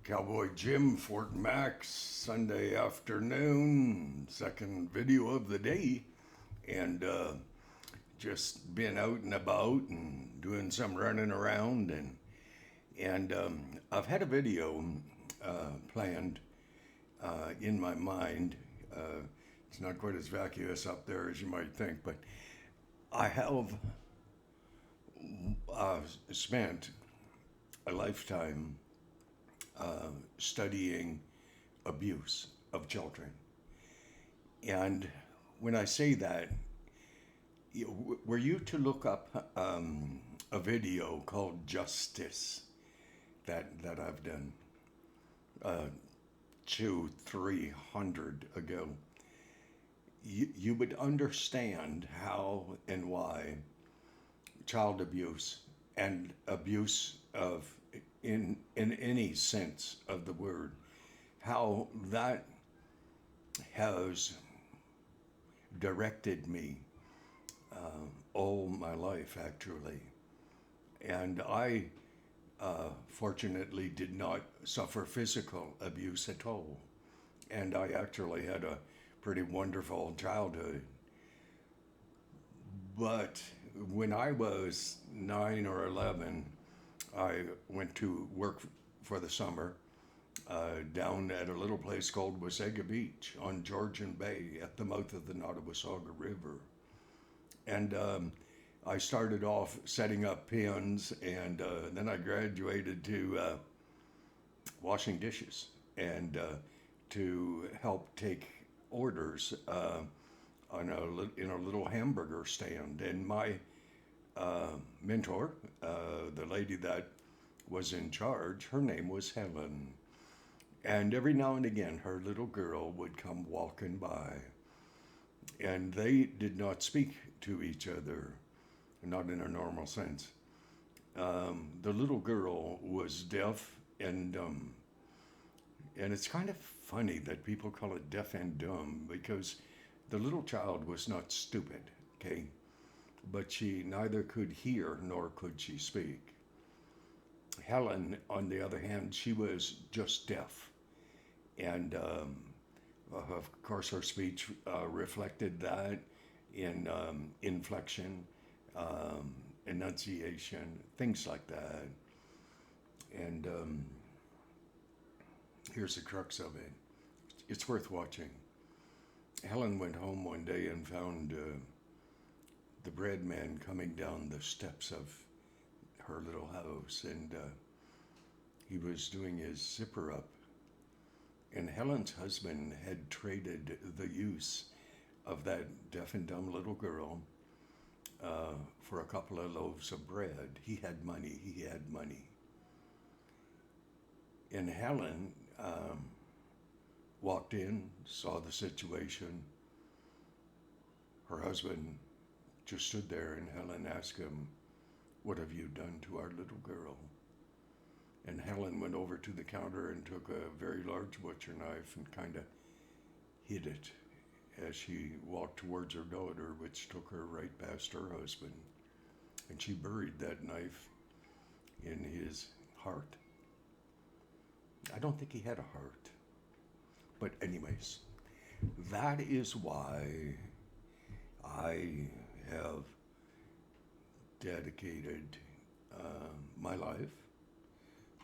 Cowboy Jim, Fort Max, Sunday afternoon, second video of the day, and just been out and about and doing some running around, and I've had a video planned in my mind. It's not quite as vacuous up there as you might think, but I have spent a lifetime studying abuse of children. And when I say that, were you to look up a video called Justice that I've done 300 ago, you would understand how and why child abuse and abuse of in any sense of the word, how that has directed me all my life, actually. And I fortunately did not suffer physical abuse at all. And I actually had a pretty wonderful childhood. But when I was 9 or 11, I went to work for the summer down at a little place called Wasaga Beach on Georgian Bay at the mouth of the Nottawasaga River. And I started off setting up pens, and then I graduated to washing dishes and to help take orders in a little hamburger stand. And my mentor, the lady that was in charge, her name was Helen. And every now and again, her little girl would come walking by. And they did not speak to each other, not in a normal sense. The little girl was deaf and dumb. And it's kind of funny that people call it deaf and dumb, because the little child was not stupid, okay? But she neither could hear nor could she speak. Helen, on the other hand, she was just deaf. And of course, her speech reflected that in inflection, enunciation, things like that. And here's the crux of it. It's worth watching. Helen went home one day and found the bread man coming down the steps of her little house, and he was doing his zipper up. And Helen's husband had traded the use of that deaf and dumb little girl for a couple of loaves of bread. He had money. And Helen walked in, saw the situation. Her husband just stood there, and Helen asked him, "What have you done to our little girl?" And Helen went over to the counter and took a very large butcher knife and kind of hid it as she walked towards her daughter, which took her right past her husband. And she buried that knife in his heart. I don't think he had a heart. But anyways, that is why I have dedicated my life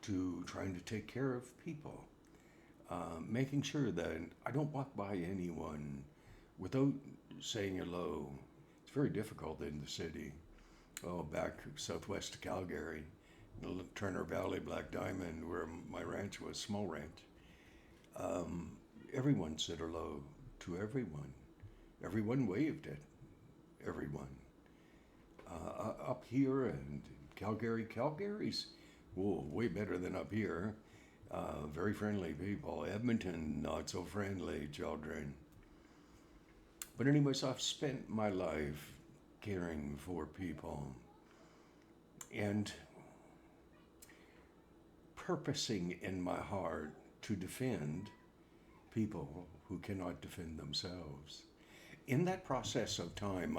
to trying to take care of people, making sure that I don't walk by anyone without saying hello. It's very difficult in the city. Oh, back southwest Calgary, in the Turner Valley, Black Diamond, where my ranch was, small ranch. Everyone said hello to everyone. Everyone waved at everyone. Up here and Calgary's way better than up here. Very friendly people. Edmonton, not so friendly, children. But anyways, I've spent my life caring for people and purposing in my heart to defend people who cannot defend themselves. In that process of time,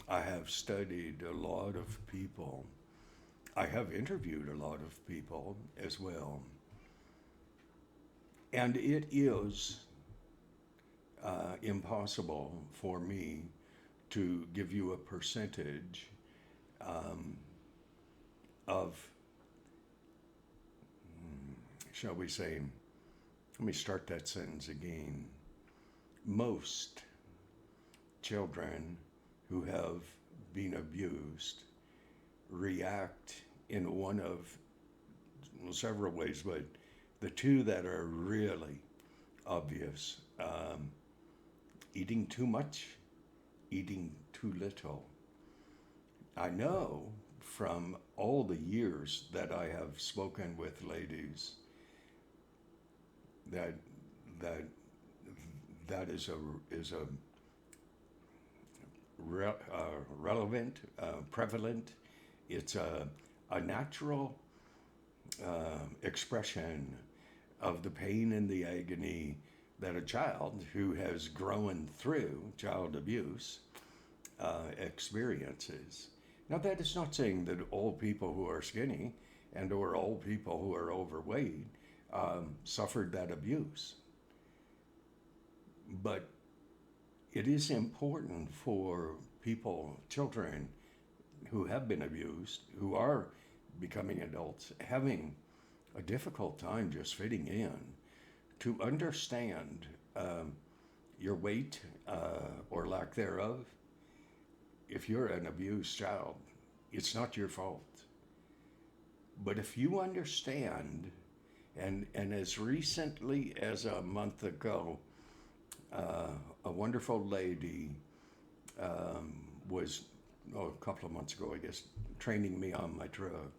I have studied a lot of people. I have interviewed a lot of people as well. And it is impossible for me to give you a percentage of, shall we say, let me start that sentence again. Most children who have been abused react in one of, well, several ways, but the two that are really obvious, eating too much, eating too little. I know from all the years that I have spoken with ladies that that is a relevant, prevalent. It's a natural expression of the pain and the agony that a child who has grown through child abuse experiences. Now, that is not saying that all people who are skinny and or all people who are overweight suffered that abuse. But it is important for people, children who have been abused, who are becoming adults, having a difficult time just fitting in, to understand your weight or lack thereof. If you're an abused child, it's not your fault. But if you understand, and as recently as a month ago, a wonderful lady was, a couple of months ago, I guess, training me on my truck.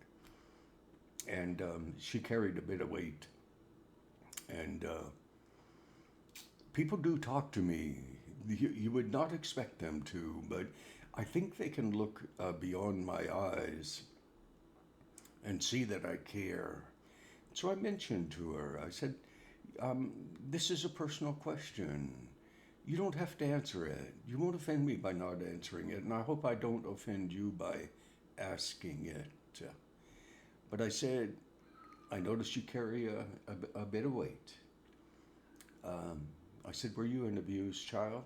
And she carried a bit of weight. And people do talk to me. You would not expect them to, but I think they can look beyond my eyes and see that I care. So I mentioned to her, I said, this is a personal question. You don't have to answer it. You won't offend me by not answering it, and I hope I don't offend you by asking it. But I said, I noticed you carry a bit of weight. I said, were you an abused child?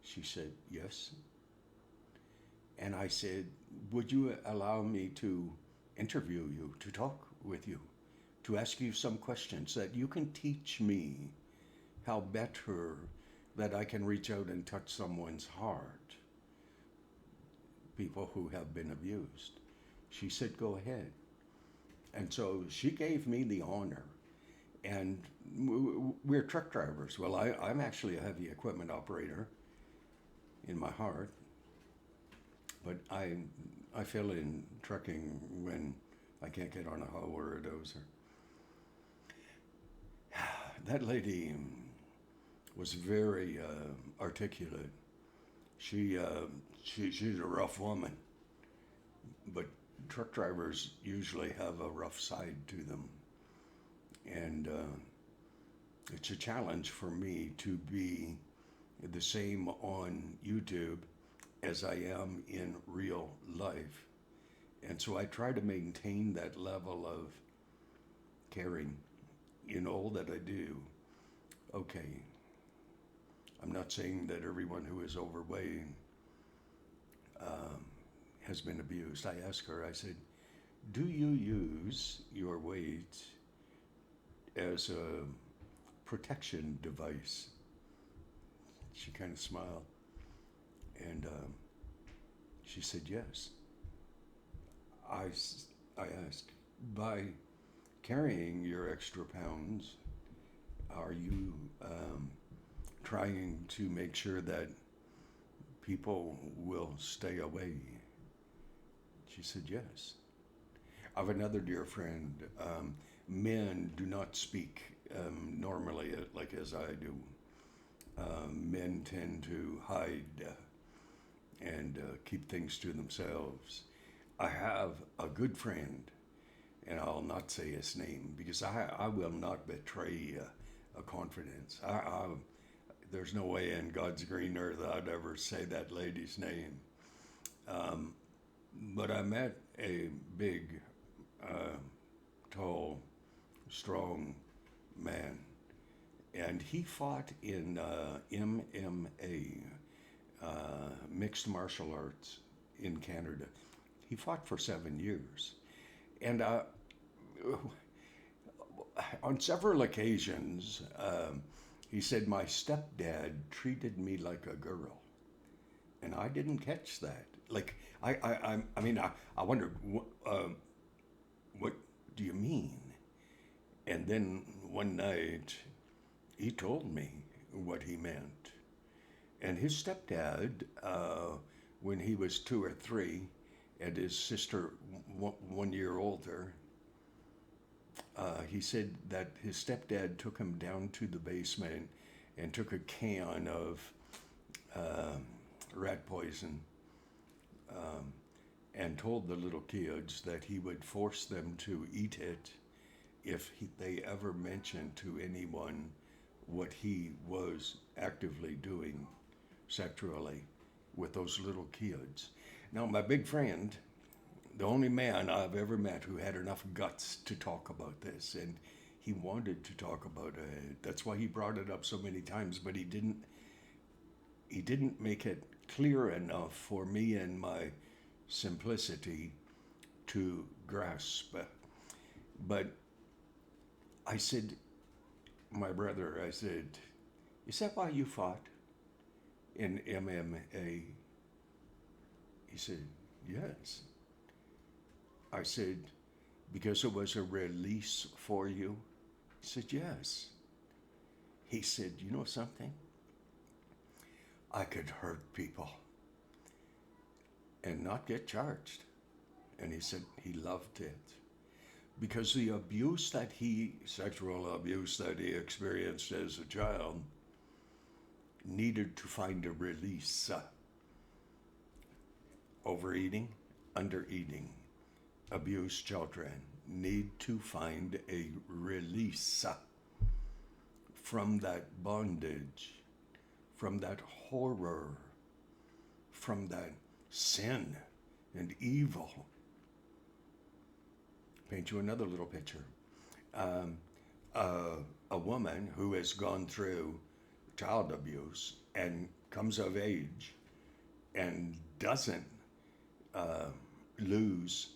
She said, yes. And I said, would you allow me to interview you, to talk with you, to ask you some questions that you can teach me how better that I can reach out and touch someone's heart, people who have been abused? She said, go ahead. And so she gave me the honor. And we're truck drivers. Well, I'm actually a heavy equipment operator in my heart, but I fill in trucking when I can't get on a hoe or a dozer. That lady was very articulate. She's a rough woman, but truck drivers usually have a rough side to them. And it's a challenge for me to be the same on YouTube as I am in real life. And so I try to maintain that level of caring in all that I do. Okay, I'm not saying that everyone who is overweight has been abused. I asked her, I said, do you use your weight as a protection device? She kind of smiled, and she said yes. I asked, by carrying your extra pounds, are you trying to make sure that people will stay away? She said yes. I have another dear friend. Men do not speak normally like as I do. Men tend to hide and keep things to themselves. I have a good friend, and I'll not say his name because I will not betray a confidence. There's no way in God's green earth I'd ever say that lady's name. But I met a big, tall, strong man. And he fought in MMA, mixed martial arts in Canada. He fought for 7 years. And on several occasions, he said, my stepdad treated me like a girl. And I didn't catch that. Like, I mean, I wondered, what do you mean? And then one night, he told me what he meant. And his stepdad, when he was 2 or 3, and his sister 1 year older, he said that his stepdad took him down to the basement and took a can of rat poison and told the little kids that he would force them to eat it if they ever mentioned to anyone what he was actively doing sexually with those little kids. Now, my big friend, the only man I've ever met who had enough guts to talk about this, and he wanted to talk about it. That's why he brought it up so many times, but he didn't make it clear enough for me and my simplicity to grasp. But I said, my brother, I said, is that why you fought in MMA? He said, yes. I said, because it was a release for you? He said, yes. He said, you know something? I could hurt people and not get charged. And he said he loved it. Because the sexual abuse that he experienced as a child, needed to find a release. Overeating, undereating, abused children need to find a release from that bondage, from that horror, from that sin and evil. Paint you another little picture. A woman who has gone through child abuse and comes of age and doesn't lose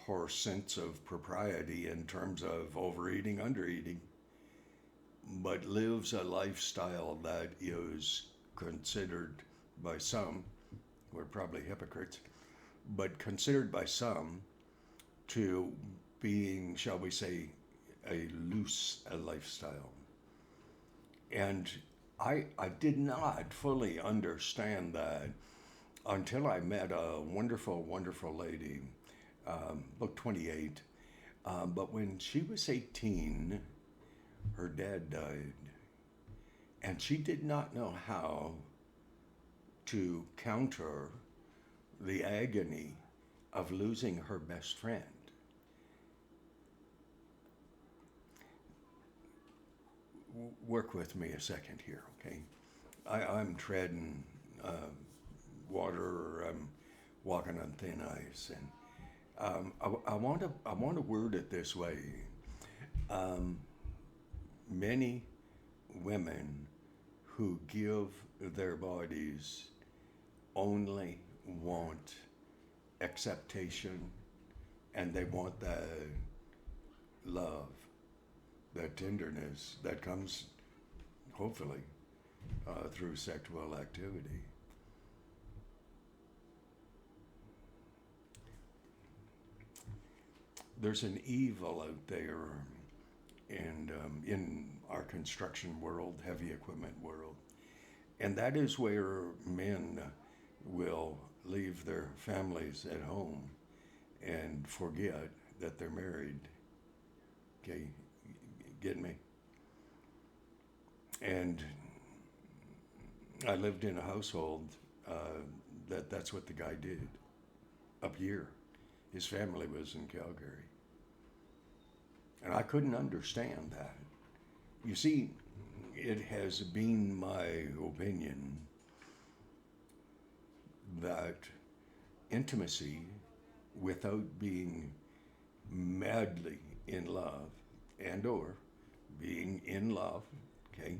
her sense of propriety in terms of overeating, undereating, but lives a lifestyle that is considered by some, we're probably hypocrites, but considered by some to being, shall we say, a loose lifestyle. And I did not fully understand that until I met a wonderful, wonderful lady, about 28. But when she was 18, her dad died. And she did not know how to counter the agony of losing her best friend. Work with me a second here, okay? I'm treading water, or I'm walking on thin ice, and I want to word it this way. Many women who give their bodies only want acceptation, and they want that love, that tenderness that comes, hopefully, through sexual activity. There's an evil out there, and in our construction world, heavy equipment world, and that is where men will leave their families at home and forget that they're married. Okay, get me? And I lived in a household that's what the guy did up here. His family was in Calgary. And I couldn't understand that. You see, it has been my opinion that intimacy without being madly in love and or being in love, okay?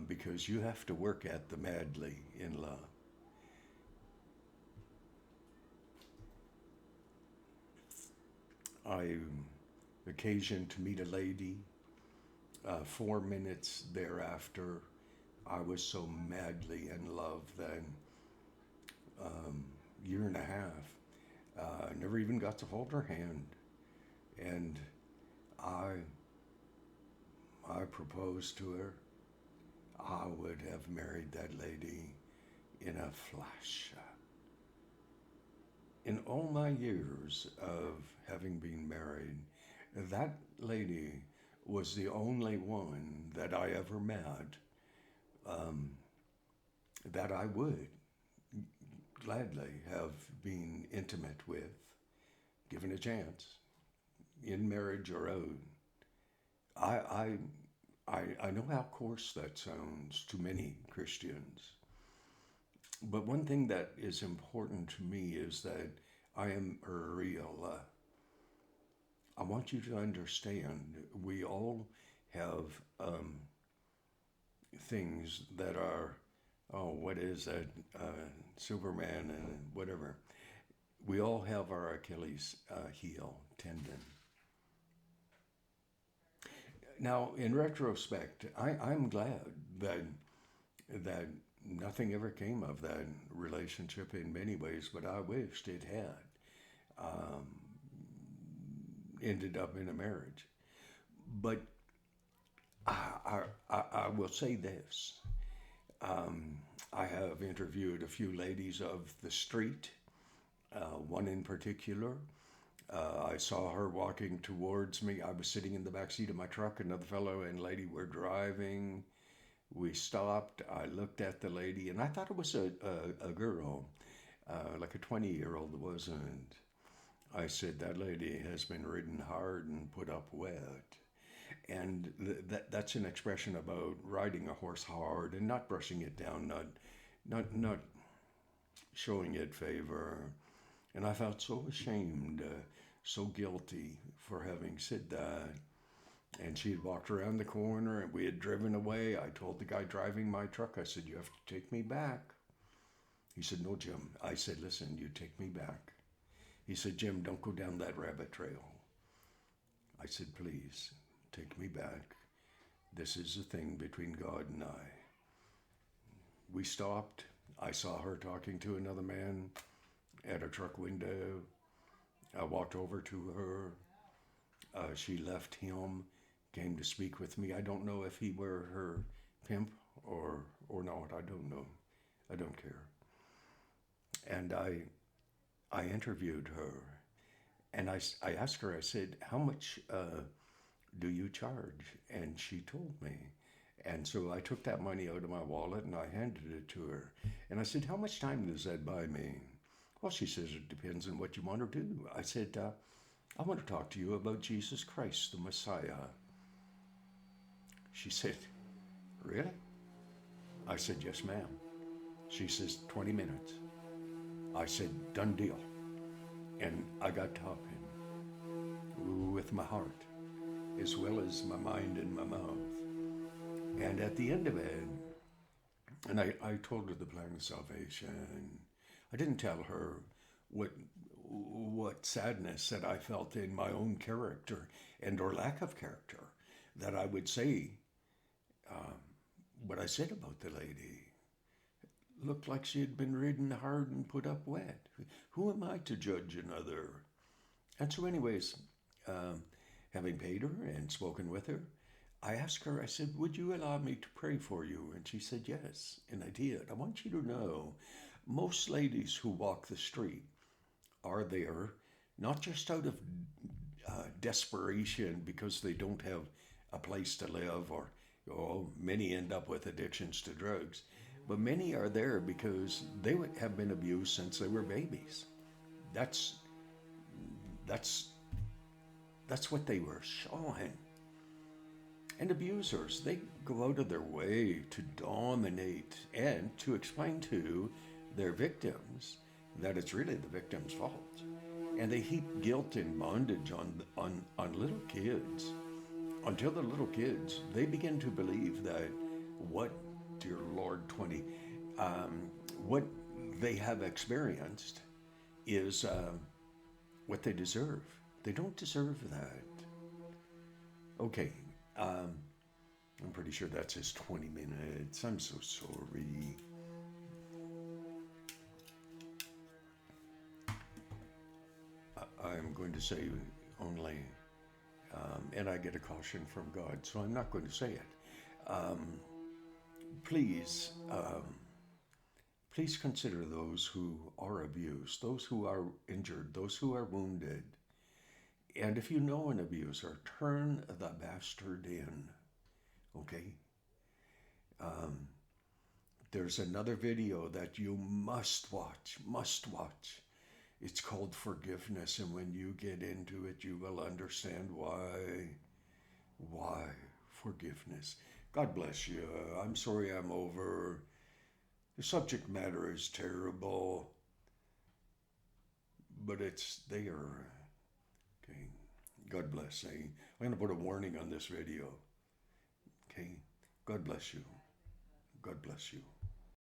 Because you have to work at the madly in love. I occasion to meet a lady. 4 minutes thereafter, I was so madly in love that year and a half, I never even got to hold her hand, and I I proposed to her. I would have married that lady in a flash. In all my years of having been married, that lady was the only one that I ever met um, that I would gladly have been intimate with, given a chance, in marriage or out. I, I, I know how coarse that sounds to many Christians, but one thing that is important to me is that I am real. I want you to understand we all have things that are, oh, what is that? Superman and whatever. We all have our Achilles heel tendon. Now, in retrospect, I'm glad that nothing ever came of that relationship in many ways, but I wished it had ended up in a marriage. But I will say this. I have interviewed a few ladies of the street, one in particular. I saw her walking towards me. I was sitting in the back seat of my truck. Another fellow and lady were driving. We stopped. I looked at the lady, and I thought it was a girl, like a 20-year-old. It wasn't. I said, that lady has been ridden hard and put up wet. And that's an expression about riding a horse hard and not brushing it down, not showing it favor. And I felt so ashamed, so guilty for having said that. And she had walked around the corner and we had driven away. I told the guy driving my truck, I said, you have to take me back. He said, no, Jim. I said, listen, you take me back. He said, Jim, don't go down that rabbit trail. I said, please, take me back. This is a thing between God and I. We stopped. I saw her talking to another man at a truck window. I walked over to her. She left him, came to speak with me. I don't know if he were her pimp or not. I don't know. I don't care. And I interviewed her, and I asked her, I said, how much do you charge? And she told me. And so I took that money out of my wallet and I handed it to her. And I said, how much time does that buy me? Well, she says, it depends on what you want to do. I said, I want to talk to you about Jesus Christ, the Messiah. She said, really? I said, yes, ma'am. She says, 20 minutes. I said, done deal. And I got talking with my heart as well as my mind and my mouth. And at the end of it, and I told her the plan of salvation. I didn't tell her what sadness that I felt in my own character and or lack of character, that I would say what I said about the lady. Looked like she had been ridden hard and put up wet. Who am I to judge another? And so anyways, having paid her and spoken with her, I asked her, I said, would you allow me to pray for you? And she said, yes. And I did. I want you to know, most ladies who walk the street are there not just out of desperation because they don't have a place to live, or many end up with addictions to drugs. But many are there because they have been abused since they were babies. That's what they were showing. And abusers, they go out of their way to dominate and to explain to their victims that it's really the victim's fault. And they heap guilt and bondage on little kids. until the little kids, they begin to believe that what, dear Lord, 20, um, what they have experienced is what they deserve. They don't deserve that. Okay, I'm pretty sure that's his 20 minutes. I'm so sorry. I'm going to say only, and I get a caution from God, so I'm not going to say it. Please, please consider those who are abused, those who are injured, those who are wounded. And if you know an abuser, turn the bastard in, okay? There's another video that you must watch, must watch. It's called Forgiveness, and when you get into it, you will understand why. Why forgiveness? God bless you. I'm sorry I'm over. The subject matter is terrible, but it's there. Okay. God bless. I'm going to put a warning on this video. Okay. God bless you. God bless you.